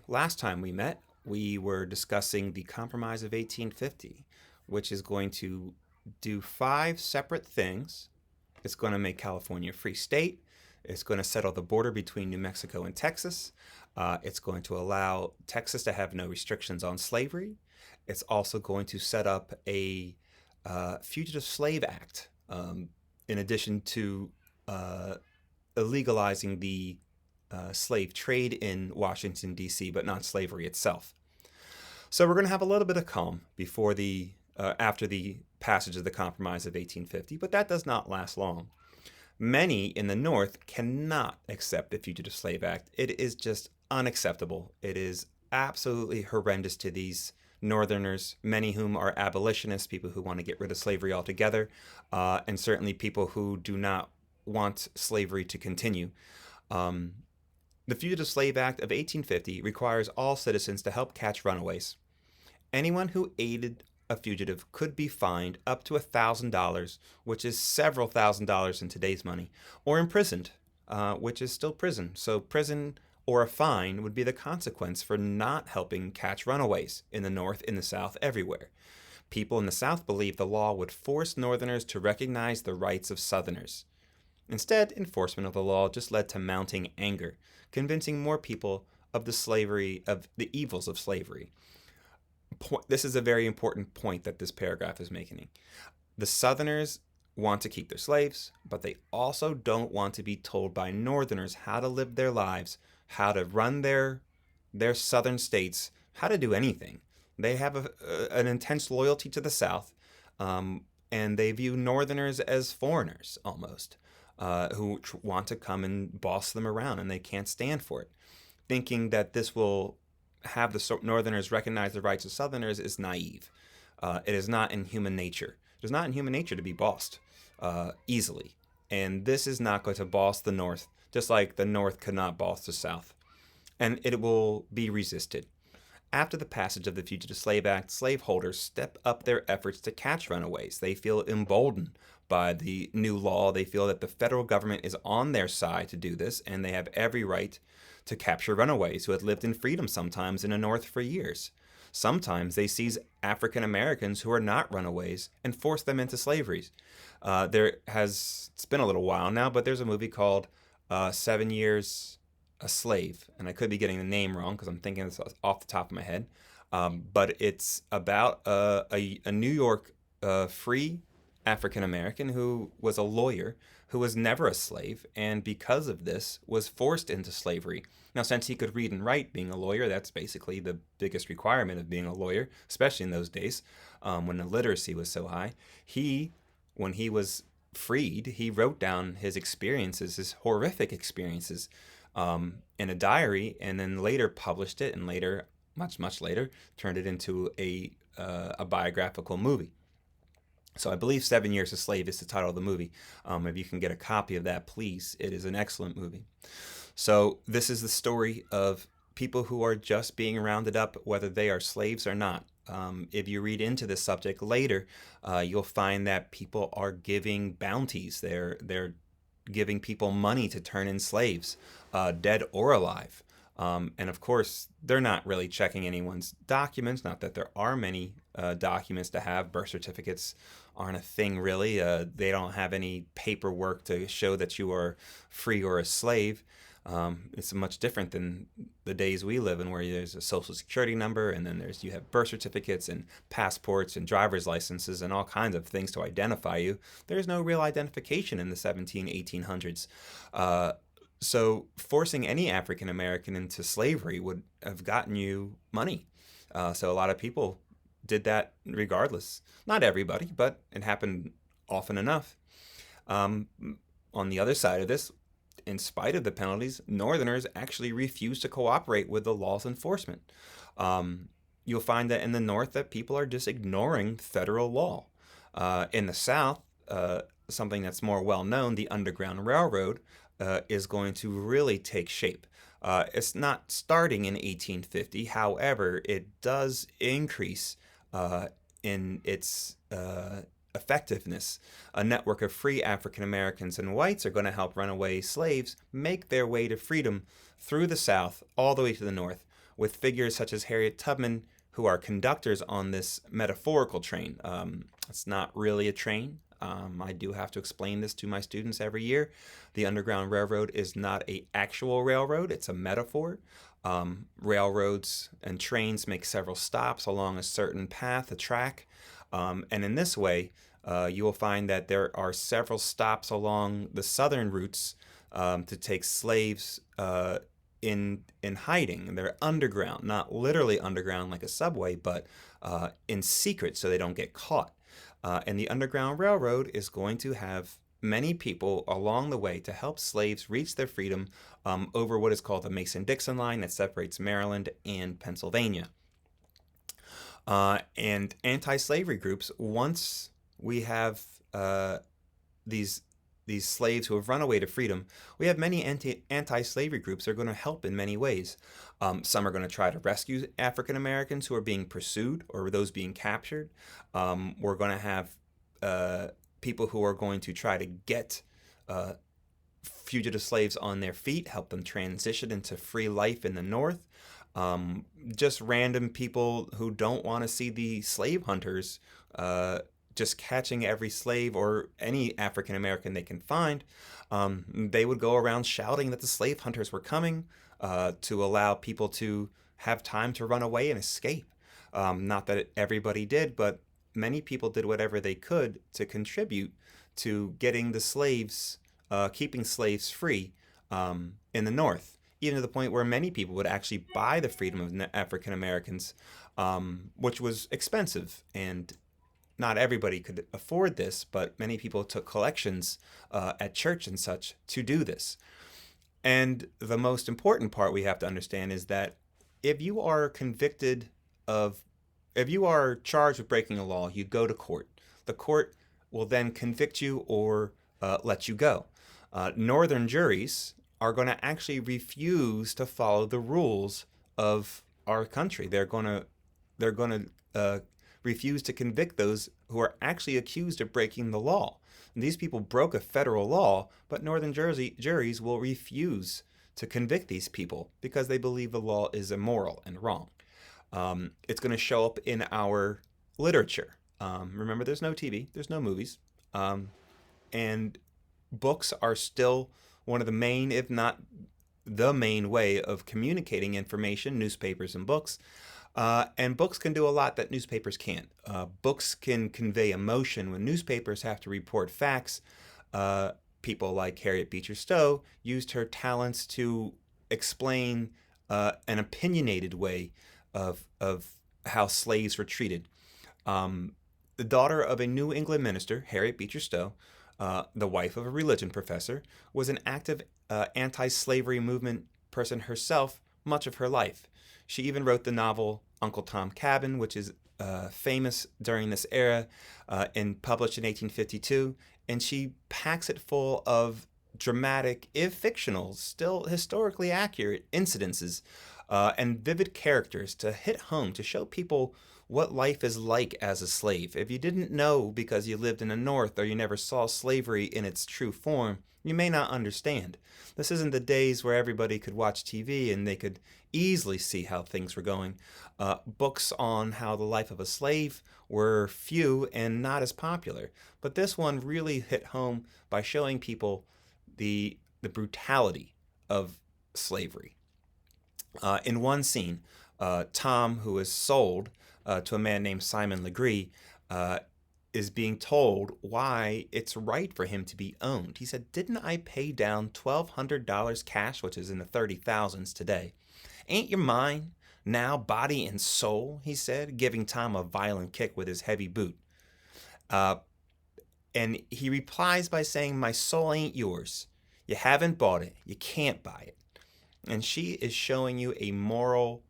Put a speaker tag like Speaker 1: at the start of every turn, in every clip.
Speaker 1: last time we met, we were discussing the Compromise of 1850, which is going to do five separate things. It's going to make California a free state. It's going to settle the border between New Mexico and Texas. It's going to allow Texas to have no restrictions on slavery. It's also going to set up a Fugitive Slave Act, in addition to uh, illegalizing the slave trade in Washington, D.C., but not slavery itself. So we're going to have a little bit of calm before the after the passage of the Compromise of 1850, but that does not last long. Many in the North cannot accept the Fugitive Slave Act. It is just unacceptable. It is absolutely horrendous to these Northerners, many whom are abolitionists, people who want to get rid of slavery altogether, and certainly people who do not want slavery to continue. Um, the Fugitive Slave Act of 1850 requires all citizens to help catch runaways. Anyone who aided a fugitive could be fined up to $1,000, which is several $1,000s in today's money, or imprisoned, which is still prison. So prison or a fine would be the consequence for not helping catch runaways in the North, in the South, everywhere. People in the South believed the law would force Northerners to recognize the rights of Southerners. Instead, enforcement of the law just led to mounting anger, convincing more people of the evils of slavery. This is a very important point that this paragraph is making. The Southerners want to keep their slaves, but they also don't want to be told by Northerners how to live their lives, how to run their southern states, how to do anything. They have an intense loyalty to the South, and they view Northerners as foreigners almost, who want to come and boss them around, and they can't stand for it. Thinking that this will have the Northerners recognize the rights of Southerners is naive. It is not in human nature. It is not in human nature to be bossed easily. And this is not going to boss the North, just like the North could not boss the South. And it will be resisted. After the passage of the Fugitive Slave Act, slaveholders step up their efforts to catch runaways. They feel emboldened by the new law. They feel that the federal government is on their side to do this, and they have every right to capture runaways who had lived in freedom sometimes in the North for years. Sometimes they seize African Americans who are not runaways and force them into slavery. It's been a little while now, but there's a movie called 7 Years a Slave, and I could be getting the name wrong because I'm thinking this off the top of my head. But it's about a New York free African American who was a lawyer who was never a slave, and because of this was forced into slavery. Now, since he could read and write, being a lawyer, that's basically the biggest requirement of being a lawyer, especially in those days when the literacy was so high. When he was freed, he wrote down his experiences, his horrific experiences, in a diary, and then later published it, and later, much later, turned it into a biographical movie. So I believe 7 Years a Slave is the title of the movie. If you can get a copy of that, please. It is an excellent movie. So this is the story of people who are just being rounded up, whether they are slaves or not. If you read into this subject later, you'll find that people are giving bounties. They're giving people money to turn in slaves, dead or alive. And of course, they're not really checking anyone's documents. Not that there are many documents to have. Birth certificates aren't a thing, really. They don't have any paperwork to show that you are free or a slave. It's much different than the days we live in, where there's a social security number, and then you have birth certificates and passports and driver's licenses and all kinds of things to identify you. There's no real identification in the 1800s. So forcing any African American into slavery would have gotten you money. So a lot of people did that regardless. Not everybody, but it happened often enough. On the other side of this, in spite of the penalties, Northerners actually refused to cooperate with the law's enforcement. You'll find that in the North that people are just ignoring federal law. In the South, something that's more well known, the Underground Railroad, is going to really take shape. It's not starting in 1850. However, it does increase in its effectiveness. A network of free African Americans and whites are going to help runaway slaves make their way to freedom through the South all the way to the North, with figures such as Harriet Tubman, who are conductors on this metaphorical train. It's not really a train. I do have to explain this to my students every year. The Underground Railroad is not an actual railroad, it's a metaphor. Railroads and trains make several stops along a certain path, a track. And in this way, you will find that there are several stops along the southern routes to take slaves in hiding. They're underground, not literally underground like a subway, but in secret so they don't get caught. And the Underground Railroad is going to have many people along the way to help slaves reach their freedom over what is called the Mason-Dixon line that separates Maryland and Pennsylvania. And anti-slavery groups, once we have these slaves who have run away to freedom, we have many anti-slavery groups that are going to help in many ways. Some are going to try to rescue African Americans who are being pursued or those being captured. We're going to have people who are going to try to get fugitive slaves on their feet, help them transition into free life in the North. Just random people who don't want to see the slave hunters just catching every slave or any African American they can find. They would go around shouting that the slave hunters were coming to allow people to have time to run away and escape. Not that everybody did, but many people did whatever they could to contribute to getting the slaves, keeping slaves free in the North, even to the point where many people would actually buy the freedom of African Americans, which was expensive, and not everybody could afford this, but many people took collections at church and such to do this. And the most important part we have to understand is that if you are if you are charged with breaking a law, you go to court. The court will then convict you or let you go. Northern juries are going to actually refuse to follow the rules of our country. They're going to refuse to convict those who are actually accused of breaking the law. And these people broke a federal law, but Northern juries will refuse to convict these people because they believe the law is immoral and wrong. It's going to show up in our literature. Remember, there's no TV, there's no movies, and books are still one of the main, if not the main way of communicating information, newspapers and books. And books can do a lot that newspapers can't. Books can convey emotion when newspapers have to report facts. People like Harriet Beecher Stowe used her talents to explain an opinionated way of how slaves were treated. The daughter of a New England minister, Harriet Beecher Stowe, the wife of a religion professor, was an active anti-slavery movement person herself much of her life. She even wrote the novel Uncle Tom Cabin, which is famous during this era, and published in 1852. And she packs it full of dramatic, if fictional, still historically accurate incidences and vivid characters to hit home, to show people what life is like as a slave. If you didn't know because you lived in the North or you never saw slavery in its true form, you may not understand. This isn't the days where everybody could watch TV and they could easily see how things were going. Books on how the life of a slave were few and not as popular. But this one really hit home by showing people the brutality of slavery. In one scene, Tom, who is sold to a man named Simon Legree, is being told why it's right for him to be owned. He said, "Didn't I pay down $1,200 cash," which is in the 30,000s today? "Ain't you mine now, body and soul?" he said, giving Tom a violent kick with his heavy boot. And he replies by saying, "My soul ain't yours. You haven't bought it. You can't buy it." And she is showing you a moral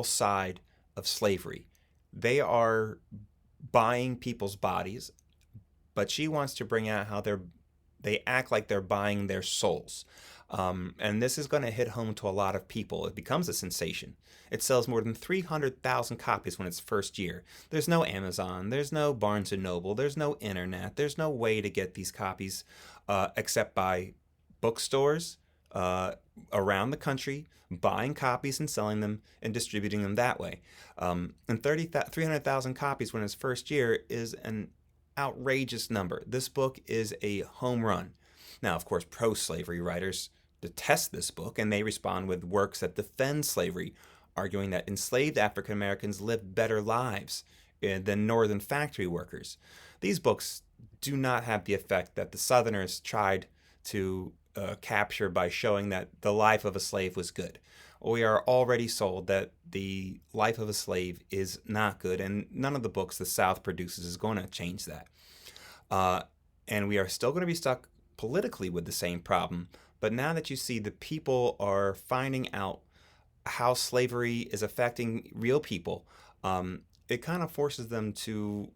Speaker 1: side of slavery. They are buying people's bodies, but she wants to bring out how they act like they're buying their souls. And this is going to hit home to a lot of people. It becomes a sensation. It sells more than 300,000 copies when its first year. There's no Amazon, there's no Barnes & Noble, there's no internet, there's no way to get these copies except by bookstores, around the country, buying copies and selling them and distributing them that way. And 300,000 copies when his first year is an outrageous number. This book is a home run. Now, of course, pro-slavery writers detest this book, and they respond with works that defend slavery, arguing that enslaved African Americans lived better lives than northern factory workers. These books do not have the effect that the Southerners tried to capture by showing that the life of a slave was good. We are already sold that the life of a slave is not good, and none of the books the South produces is going to change that. Uh, and we are still going to be stuck politically with the same problem. But now that you see the people are finding out how slavery is affecting real people, it kind of forces them to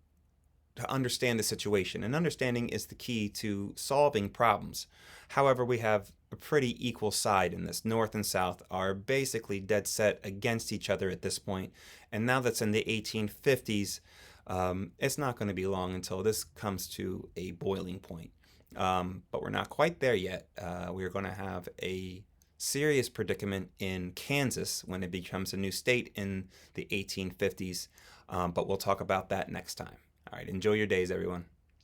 Speaker 1: understand the situation. And understanding is the key to solving problems. However, we have a pretty equal side in this. North and South are basically dead set against each other at this point. And now that's in the 1850s, it's not going to be long until this comes to a boiling point. But we're not quite there yet. We're going to have a serious predicament in Kansas when it becomes a new state in the 1850s. But we'll talk about that next time. All right, enjoy your days, everyone.